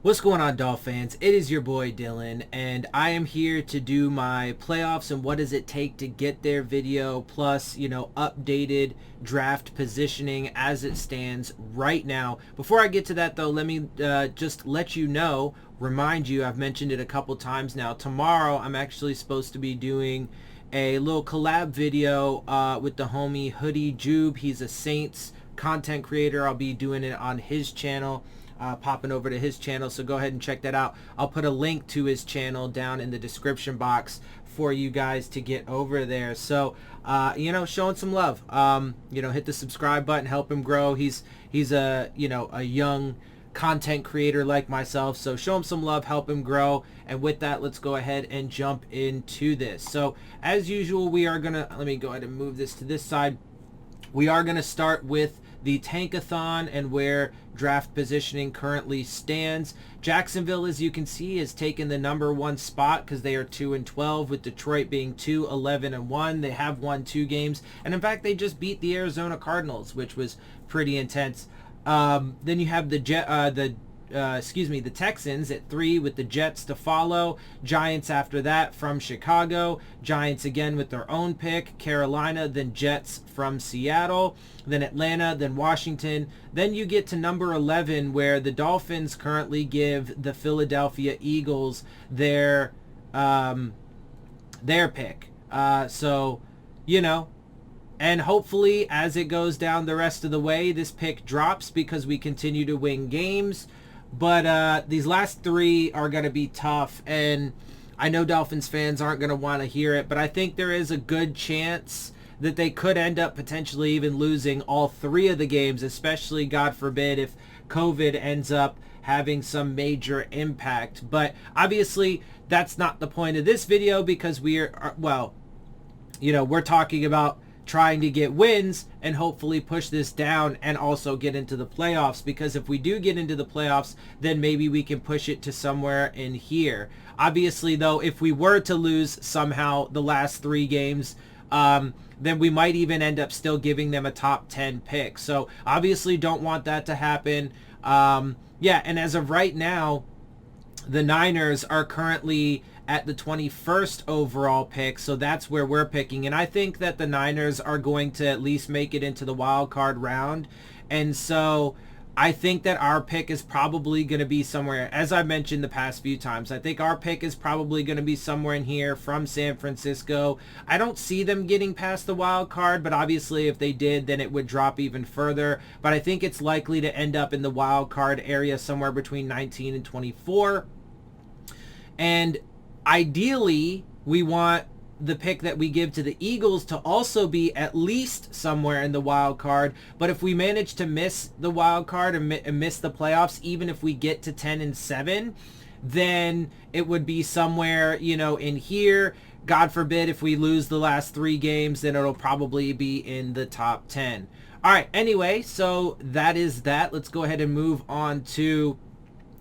What's going on, Dolphins? It is your boy Dillon, and I am here to do my playoffs and what does it take to get there video, plus, updated draft positioning as it stands right now. Before I get to that, though, let me just let you know, remind you, I've mentioned it a couple times now. Tomorrow, I'm actually supposed to be doing a little collab video with the homie Hoodie Jube. He's a Saints content creator. I'll be doing it on his channel. Popping over to his channel, so go ahead and check that out. I'll put a link to his channel down in the description box for you guys to get over there. So showing some love. Hit the subscribe button, help him grow. He's a a young content creator like myself, so show him some love, help him grow. And with that, let's go ahead and jump into this. So as usual, we are gonna, let me go ahead and move this to this side. We are gonna start with the tankathon and where draft positioning currently stands. Jacksonville, as you can see, has taken the number one spot because they are 2-12, with Detroit being 2-11-1. They have won 2 games, and in fact, they just beat the Arizona Cardinals, which was pretty intense. Then you have the Texans at 3 with the Jets to follow. Giants after that from Chicago. Giants again with their own pick. Carolina, then Jets from Seattle. Then Atlanta, then Washington. Then you get to number 11 where the Dolphins currently give the Philadelphia Eagles their pick. And hopefully as it goes down the rest of the way, this pick drops because we continue to win games. But these last 3 are going to be tough, and I know Dolphins fans aren't going to want to hear it, but I think there is a good chance that they could end up potentially even losing all 3 of the games, especially, God forbid, if COVID ends up having some major impact. But obviously, that's not the point of this video, because we're talking about trying to get wins and hopefully push this down and also get into the playoffs, because if we do get into the playoffs, then maybe we can push it to somewhere in here. Obviously, though, if we were to lose somehow the last 3 games, then we might even end up still giving them a top 10 pick. So obviously don't want that to happen. And as of right now, the Niners are currently at the 21st overall pick, so that's where we're picking. And I think that the Niners are going to at least make it into the wild card round. And so I think that our pick is probably going to be somewhere, as I mentioned the past few times, I think our pick is probably going to be somewhere in here from San Francisco. I don't see them getting past the wild card, but obviously if they did, then it would drop even further. But I think it's likely to end up in the wild card area somewhere between 19 and 24. And ideally, we want the pick that we give to the Eagles to also be at least somewhere in the wild card. But if we manage to miss the wild card and miss the playoffs, even if we get to 10-7, then it would be somewhere, in here. God forbid if we lose the last 3 games, then it'll probably be in the top 10. All right, anyway, so that is that. Let's go ahead and move on to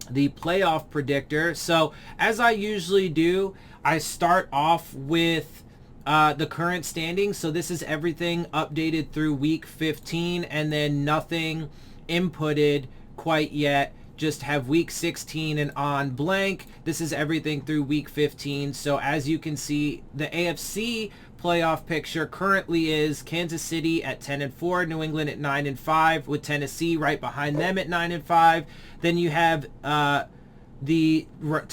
the playoff predictor. So as I usually do, I start off with the current standings. So this is everything updated through week 15, and then nothing inputted quite yet. Just have week 16 and on blank. This is everything through week 15. So as you can see, the AFC playoff picture currently is Kansas City at 10-4, New England at 9-5, with Tennessee right behind them at 9-5. Then you have to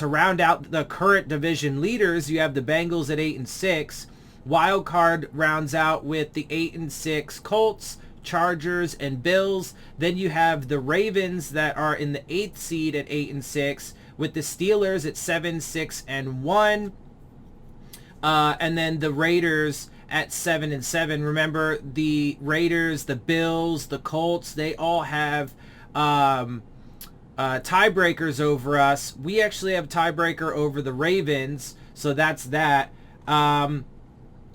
round out the current division leaders, you have the Bengals at 8-6. Wild card rounds out with the 8-6 Colts, Chargers, and Bills. Then you have the Ravens that are in the 8th seed at 8-6, with the Steelers at 7-6-1. And then the Raiders at 7-7. Remember, the Raiders, the Bills, the Colts, they all have tiebreakers over us. We actually have tiebreaker over the Ravens, so that's that. And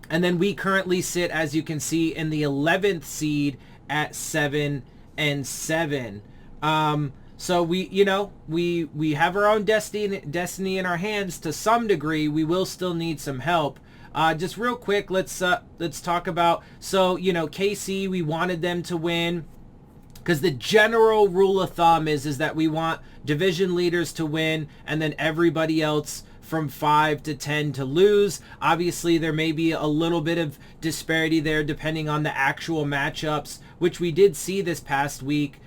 then we currently sit, as you can see, in the 11th seed at 7-7. So we have our own destiny in our hands to some degree. We will still need some help. Just real quick, let's talk about, KC, we wanted them to win. Because the general rule of thumb is that we want division leaders to win and then everybody else from 5 to 10 to lose. Obviously, there may be a little bit of disparity there depending on the actual matchups, which we did see this past week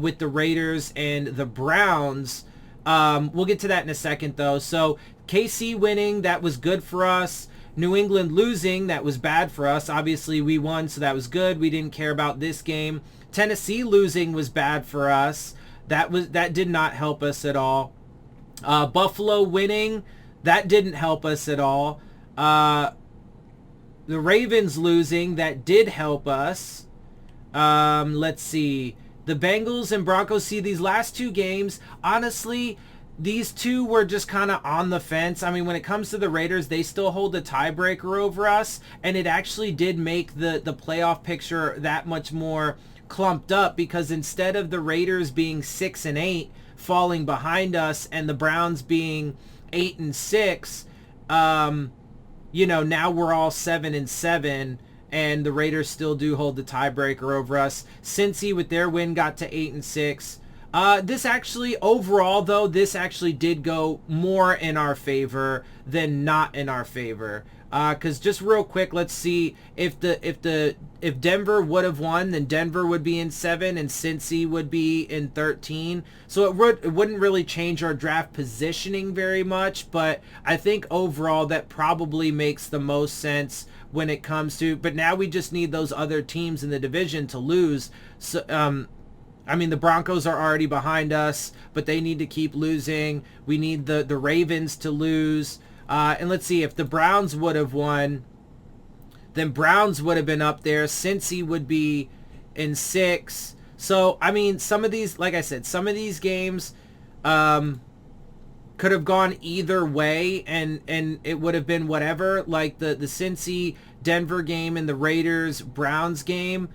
with the Raiders and the Browns. We'll get to that in a second, though. So KC winning, that was good for us. New England losing, that was bad for us. Obviously, we won, so that was good. We didn't care about this game. Tennessee losing was bad for us. That did not help us at all. Buffalo winning, that didn't help us at all. The Ravens losing, that did help us. Let's see. The Bengals and Broncos, see, these last two games, honestly, these two were just kind of on the fence. I mean, when it comes to the Raiders, they still hold the tiebreaker over us, and it actually did make the playoff picture that much more clumped up, because instead of the Raiders being 6-8, falling behind us, and the Browns being 8-6, you know, now we're all 7-7, and the Raiders still do hold the tiebreaker over us. Cincy with their win got to 8-6. This actually, overall though, this actually did go more in our favor than not in our favor. Because just real quick, let's see if Denver would have won, then Denver would be in 7 and Cincy would be in 13. So it wouldn't really change our draft positioning very much, but I think overall that probably makes the most sense when it comes to. But now we just need those other teams in the division to lose. So I mean, the Broncos are already behind us, but they need to keep losing. We need the Ravens to lose. And let's see, if the Browns would have won, then Browns would have been up there. Cincy would be in 6. So, I mean, some of these, like I said, some of these games could have gone either way, and it would have been whatever. Like the Cincy Denver game and the Raiders Browns game.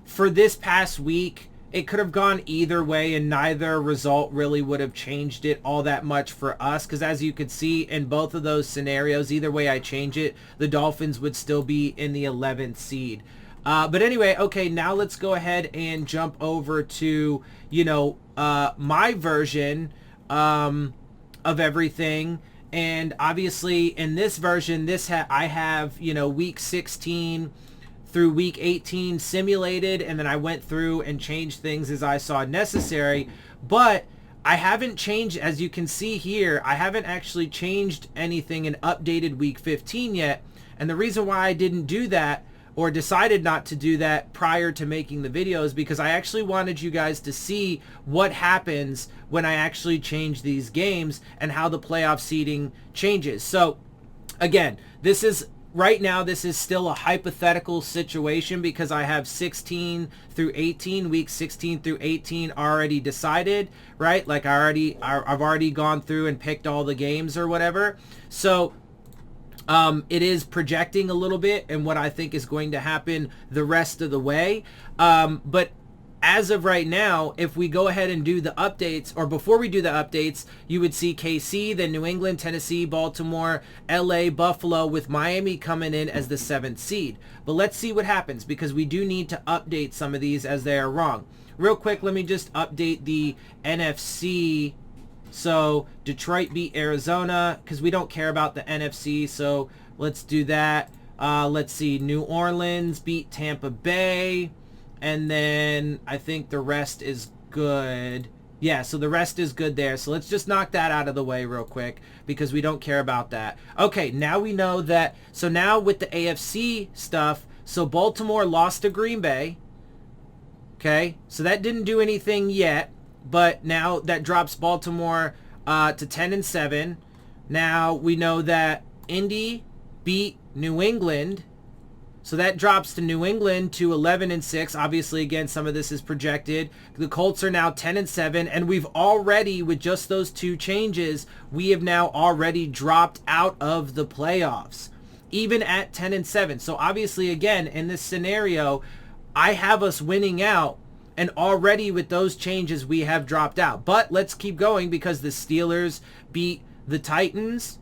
For this past week, it could have gone either way, and neither result really would have changed it all that much for us, because as you could see in both of those scenarios, either way I change it, the Dolphins would still be in the 11th seed. But anyway, okay, now let's go ahead and jump over to, you know, my version of everything. And obviously in this version, I have, you know, week 16 through week 18 simulated, and then I went through and changed things as I saw necessary. But I haven't changed, as you can see here, I haven't actually changed anything in updated week 15 yet. And the reason why I didn't do that, or decided not to do that prior to making the video, is because I actually wanted you guys to see what happens when I actually change these games and how the playoff seeding changes. So again, right now, this is still a hypothetical situation because I have 16 through 18, week 16 through 18 already decided, right? Like I've already gone through and picked all the games or whatever. So it is projecting a little bit and what I think is going to happen the rest of the way. But as of right now, if we go ahead and do the updates, or before we do the updates, you would see KC, then New England, Tennessee, Baltimore, LA, Buffalo, with Miami coming in as the 7th seed. But let's see what happens, because we do need to update some of these as they are wrong. Real quick, let me just update the NFC. So Detroit beat Arizona, because we don't care about the NFC, so let's do that. Let's see, New Orleans beat Tampa Bay. And then I think the rest is good. Yeah, so the rest is good there. So let's just knock that out of the way real quick, because we don't care about that. Okay, now we know that. So now with the AFC stuff, so Baltimore lost to Green Bay. Okay, so that didn't do anything yet, but now that drops Baltimore to 10-7. Now we know that Indy beat New England. So that drops to New England to 11-6. Obviously, again, some of this is projected. The Colts are now 10-7, and we've already, with just those two changes, we have now already dropped out of the playoffs, even at 10-7. So obviously, again, in this scenario, I have us winning out, and already with those changes, we have dropped out. But let's keep going, because the Steelers beat the Titans.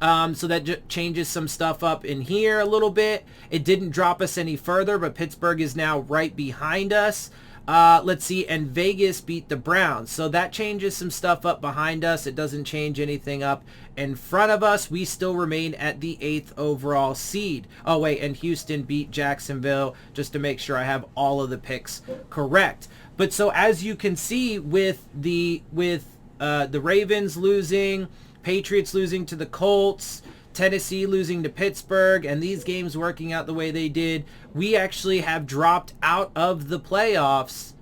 So that changes some stuff up in here a little bit. It didn't drop us any further, but Pittsburgh is now right behind us. Let's see, and Vegas beat the Browns. So that changes some stuff up behind us. It doesn't change anything up in front of us. We still remain at the 8th overall seed. Oh wait, and Houston beat Jacksonville, just to make sure I have all of the picks correct. But so as you can see with the Ravens losing, Patriots losing to the Colts, Tennessee losing to Pittsburgh, and these games working out the way they did, we actually have dropped out of the playoffs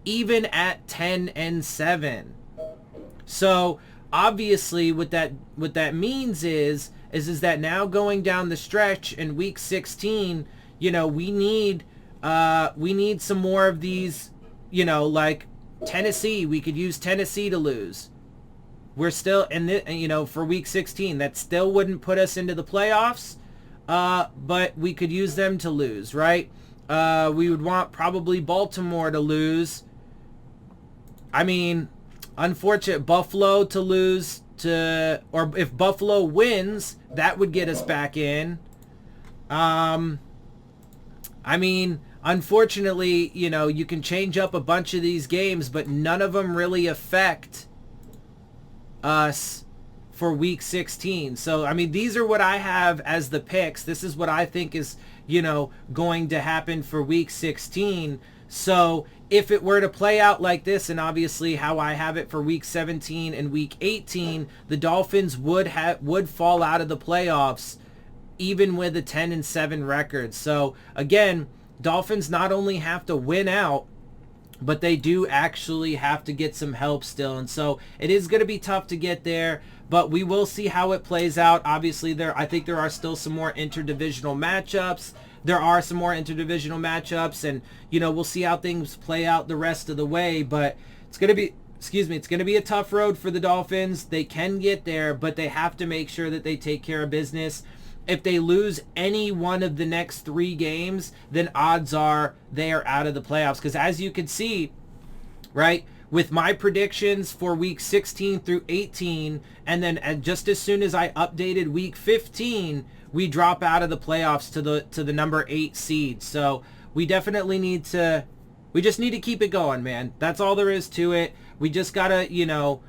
even at 10-7. So obviously what that means is that now going down the stretch in week 16, you know, we need some more of these, you know, like Tennessee. We could use Tennessee to lose. We're still in the, you know, for week 16. That still wouldn't put us into the playoffs, but we could use them to lose, right? We would want probably Baltimore to lose. I mean, unfortunate Buffalo to lose to, or if Buffalo wins, that would get us back in. I mean, unfortunately, you know, you can change up a bunch of these games, but none of them really affect us for week 16. So I mean, these are what I have as the picks. This is what I think is, you know, going to happen for week 16. So if it were to play out like this, and obviously how I have it for week 17 and week 18, the Dolphins would fall out of the playoffs even with a 10-7 record. So again, Dolphins not only have to win out, but they do actually have to get some help still. And so it is going to be tough to get there, but we will see how it plays out. Obviously, I think there are still some more interdivisional matchups. And, you know, we'll see how things play out the rest of the way. But it's going to be, it's going to be a tough road for the Dolphins. They can get there, but they have to make sure that they take care of business. If they lose any one of the next 3 games, then odds are they are out of the playoffs. Because as you can see, right, with my predictions for week 16 through 18, and then just as soon as I updated week 15, we drop out of the playoffs to the number 8 seed. So we definitely need to, we just need to keep it going, man. That's all there is to it. We just gotta, you know,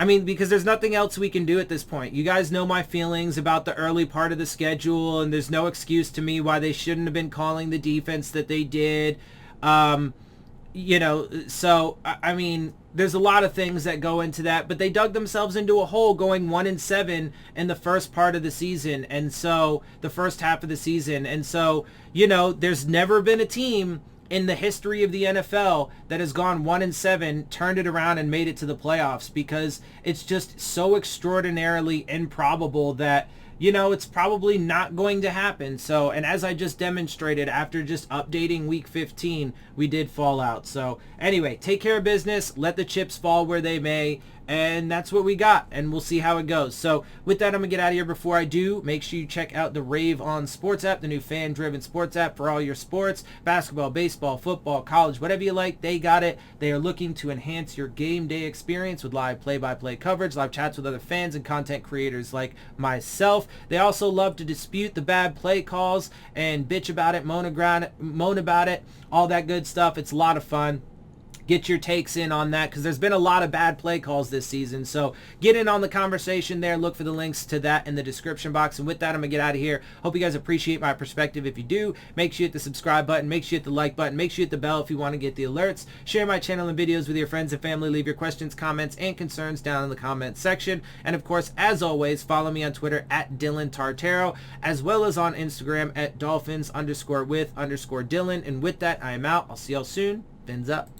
I mean, because there's nothing else we can do at this point. You guys know my feelings about the early part of the schedule, and there's no excuse to me why they shouldn't have been calling the defense that they did. You know, so, I mean, there's a lot of things that go into that, but they dug themselves into a hole going 1-7 in the first part of the season, and so, the first half of the season. And so, you know, there's never been a team in the history of the NFL that has gone 1-7, turned it around, and made it to the playoffs, because it's just so extraordinarily improbable that, you know, it's probably not going to happen. So, and as I just demonstrated, after just updating week 15, we did fall out. So anyway, take care of business, let the chips fall where they may, and that's what we got, and we'll see how it goes. So with that, I'm gonna get out of here. Before I do, make sure you check out the Rave On Sports App, the new fan-driven sports app for all your sports, basketball, baseball, football, college, whatever you like, they got it. They are looking to enhance your game day experience with live play-by-play coverage, live chats with other fans and content creators like myself. They also love to dispute the bad play calls and bitch about it, moan about it, all that good stuff. It's a lot of fun. Get your takes in on that, because there's been a lot of bad play calls this season. So get in on the conversation there. Look for the links to that in the description box. And with that, I'm going to get out of here. Hope you guys appreciate my perspective. If you do, make sure you hit the subscribe button. Make sure you hit the like button. Make sure you hit the bell if you want to get the alerts. Share my channel and videos with your friends and family. Leave your questions, comments, and concerns down in the comments section. And of course, as always, follow me on Twitter at DillonTartaro, as well as on Instagram at Dolphins_with_Dillon. And with that, I am out. I'll see y'all soon. Phins up.